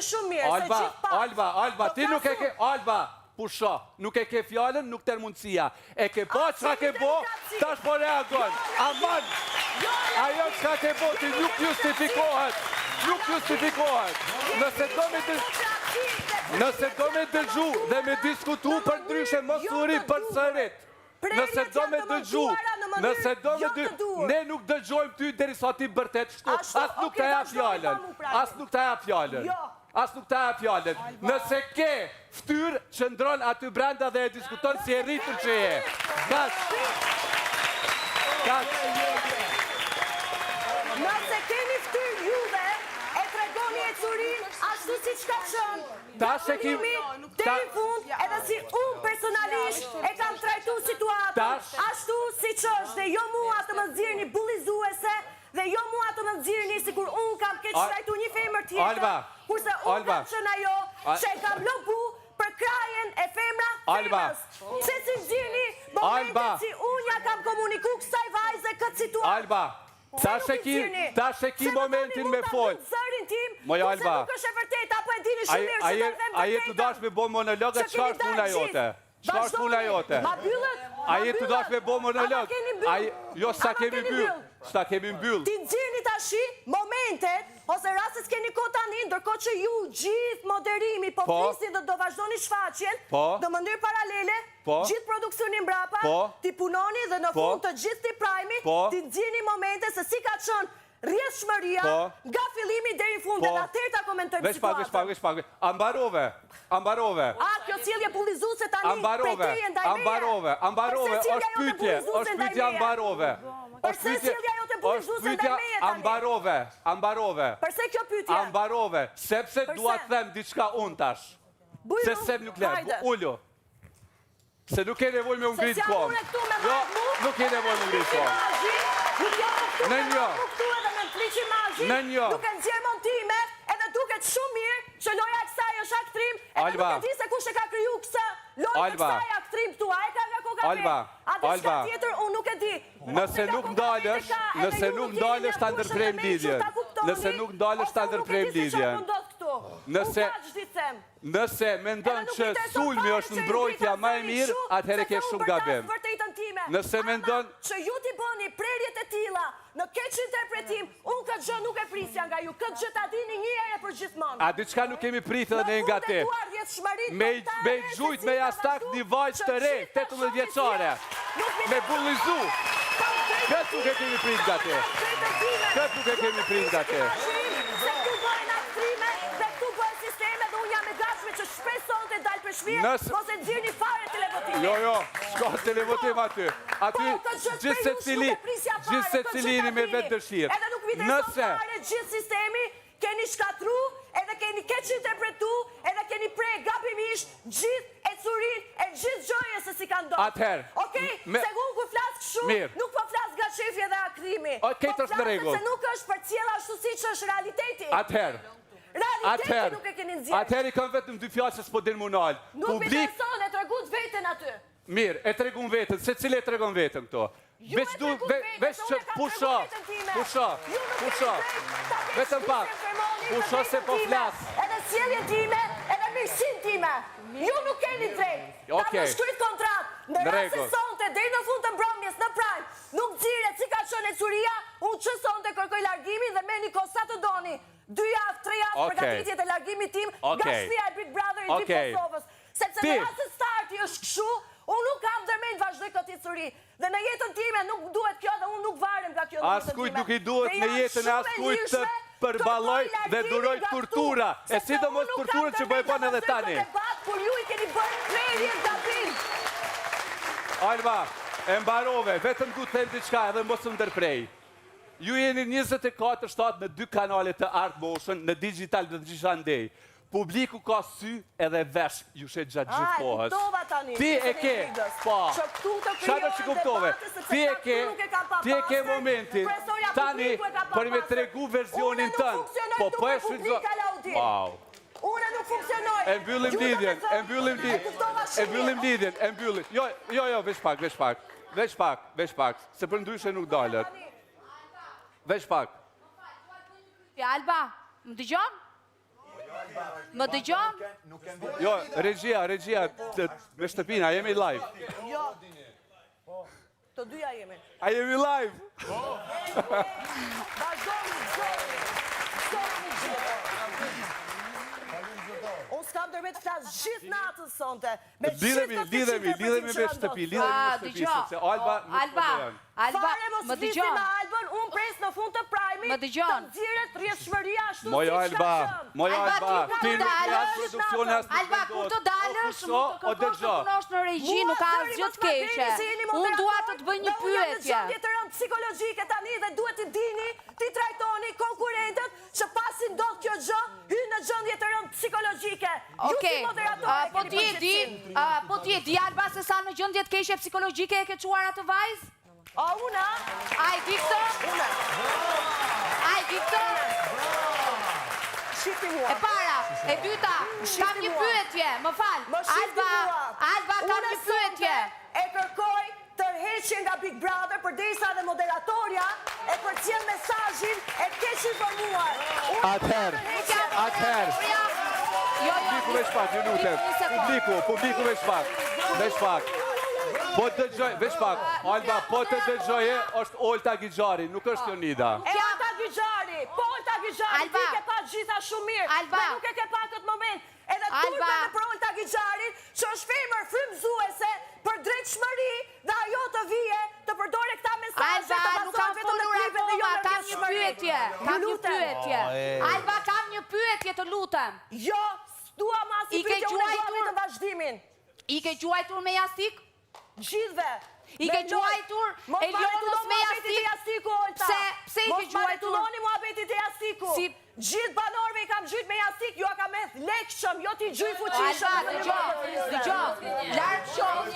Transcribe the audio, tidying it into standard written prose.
shumë mirë, se gjithë pak. Alba, ti nuk e ke... Alba, pusha, nuk e ke fjallën, nuk tërë mundësia. E ke po, qka ke po, tash po reagon. Aman, ajo qka ke po, ti nuk justifikohet. Nuk justifikohet. Nëse do me dëgju dhe me diskutu për ndryshe mos uri për sërit. Nëse do me dëgju, ne nuk dëgjojmë ty deri sa ti bërtet shtu, as nuk të ja fjallën. As nuk të ja fjallën. As nuk të ja fjallën. Nëse ke ftyrë që ndronë aty brenda dhe e diskuton si e rritur që e. Nëse keni ftyrë juve, e tregoni e curin, ashtu si qka qënë. Deri fund, edhe si unë personalisht e kam trajtu situatën, ashtu si që është, dhe jo mua të më nxirrni bullizuese, dhe jo mua të më nxirrni si kur unë kam keq trajtu një femër tjetër, kurse unë kam qënë ajo që e kam lobu për krajen e femra femrës. Se si nxirrni momentet si unë ja kam komuniku kësaj vajze këtë situatë. Alba, ta sheki momentin me fol. Moja Alba, a je të dash me bo monolog e qka është puna jote? Qka është puna jote? A je të dash me bo monolog? Jo, s'ta kemi mbyll. Ti nxirrni tashi momentet, ose rastet s'keni ko tani, ndërkohë që ju gjithë moderimi po flisin dhe do vazhdoni shfaqjen, në mënyrë paralele, gjithë produksionin mbrapa, ti punoni dhe në fund të gjithë ti prajmi, ti nxirrni momente se si ka qënë rrjedhshmëria nga fillimi deri në fund, dhe atëherë ta komentojmë situatën. Vesh pak. Ambarove. A, kjo sjellje bullizuese tani prej teje ndaj meje. Ambarove, është pyetje ambarove. Përse sjellja jote bullizuese ndaj meje tani? Ambarove. Përse kjo pyetje? Ambarove, sepse dua të them diçka unë tash. Se sem nuk lejë, ullu. Se nuk e nevoj me ngritë kom. Jo, nuk e nevoj me ngritë kom. Në një. Në një. Duke nxjerrë montime, edhe duket shumë mirë që loja e kësaj është aktrim, edhe nuk e di se kush e ka kriju kësa loja e kësaj aktrim këtu. A e ka nga koka pe? A diçka tjetër, unë nuk e di. Nëse nuk ndalësh ta ndërprejmë lidhjen. Nëse nuk ndalësh ta ndërprejmë lidhjen. Nëse mendon që sulmi është mbrojtja më e mirë, atëherë ke shumë gabim. Nëse mendon që ju t'i bëni prerjet e tilla në keq interpretim, unë këtë gjë nuk e prisja nga ju. Këtë gjë ta dini një herë për gjithmonë. A diçka nuk kemi pritë dhe ne nga te. Me gjujt me jastak një vajzë të re, 18 vjeçare. Me bullizu. Këtë nuk e kemi pritë nga te. Këtë nuk e kemi pritë nga te. Se këtu bëjnë aktrime, dhe këtu bëjnë sisteme, dhe unë jam e gatshme që shpeson të dalë për shpirë, mos e nxirrni fare televotimin. Jo, s'ka televotim aty. Aty gjithë se cilini me vetë dëshirë. Edhe nuk viteson fare gjithë sistemi, keni shkatru, edhe keni keq interpretu, edhe keni prej gabimisht gjithë e curin e gjithë gjojë se si ka ndonë. Atëherë. Okej? Se unë ku flasë këshu, nuk po flasë nga shefje dhe akrimi. Po flasë se nuk është për cjela ashtu si që është realiteti. Atëherë. Realiteti nuk e keni nxjerrë. Atëherë i kam vetëm dy fjallë që s'po din mu nalë. Nuk viteson e tregut vetën aty. Mirë, e tregun vetën, se cile e tregun vetën këto. Veç që pusha, vetëm pak, pusha se po flasë. Edhe sjellje time, edhe mirësin time, ju nuk keni drejt, ta më shkryt kontrat, në rrasë se sonte, dhe në fund të mbromjes, në prajmë, nuk dzire, si ka qënë e curia, unë që sonte kërkoj largimin dhe me një kosa të doni, 2 javë, 3 javë për gatitjet e largimit tim, nga shpia e Big Brother i tim Kosovës, sepse në rrasë starti është këshu, unë nuk kam dërmen vazhdoj këtë i curi, dhe në jetën time nuk duhet kjo dhe unë nuk varem nga kjo në jetën time. Askujt nuk i duhet në jetën e askujt të përballoj dhe duroj tortura, e sidomos tortura që bëjnë edhe tani. Kur ju i keni bërë prerje gabim. Alba, e mbarove, vetëm du të them diçka edhe mos më ndërprej. Ju jeni 24/7 në 2 kanalet të Art Motion, në digital dhe Digital Day. Publiku ka sy edhe vesh ju shet gjatë gjithë kohës. Ti e ke, shatë që kuptove, ti e ke momentin, tani për me tregu verzionin tënë, po e shrydzo... Wow. Unë nuk funksionoj. E mbyllim lidhjen. Jo, veç pak, se për ndryshe nuk dalët. Veç pak. Alba, më dëgjon? Më dëgjon? Jo, regjia, me shtëpina, jemi live. Jo. Të dyja jemi. A jemi live? Vazhdoni, zoni gjithë. Unë s'kam dërme të flasë gjithë natën sonte. Lidhemi me shtëpi, sepse Alba nuk përdojan. Fare mos visi me Albën, unë pres në fund të prajmi të nxirret rrjedhshmëria ashtu Moj Alba, ti nuk jash produksione as Alba, kur të dalësh, të kërkosh të punosh në regji, nuk ka asgjë të keqe. Unë dua të të bëj një pyetje. Unë jam në gjendje të rëndë psikologjike tani dhe duhet të dini, ti trajtoni konkurrentët që pasi ndodh kjo gjë, hynë në gjendje të rëndë psikologjike. Okej, po ti e di Alba se sa në gjendje të keqe psikologjike e ke çuar atë vajzë? A, una? A i di këtë? Una. A i di këtë? Shqipi mua. E para, e dyta, kam një pyetje, më fal. Alba, kam një pyetje. E kërkoj tërheqje nga Big Brother përderisa dhe moderatorja e përcjell mesazhin e keq informuar. Atëherë. Publiku veç pak, ju lutem. Publiku veç pak. Po të dëgjoj, veç pak, Alba, po të dëgjoje, është Olta Gjixhari, nuk është Jonida. E Olta Gjixhari, po Olta Gjixhari, ti ke pa gjitha shumë mirë, dhe nuk e ke pa këtë moment. Edhe turpe dhe për Olta Gjixhari, që është femër frymëzuese për drejtshmëri dhe ajo të vije të përdore këta mesazhe të pasohet vetëm në klipe dhe jo në drejtshmëri. Alba, kam një pyetje të lutem. Jo, dua mas i pyetje, unë dua vetëm vazhdimin. I ke quajtur me jastik? Gjithve. I ke quajtur Elionës me jastik? Pse i ke quajtur? Mos maritulloni mua betit e jastiku. Gjithë banorve i kam gjyt me jastik, ju a kam eth lekshëm, jo ti gjyt fuqishëm. Alba, dëgjo, lartë shumë.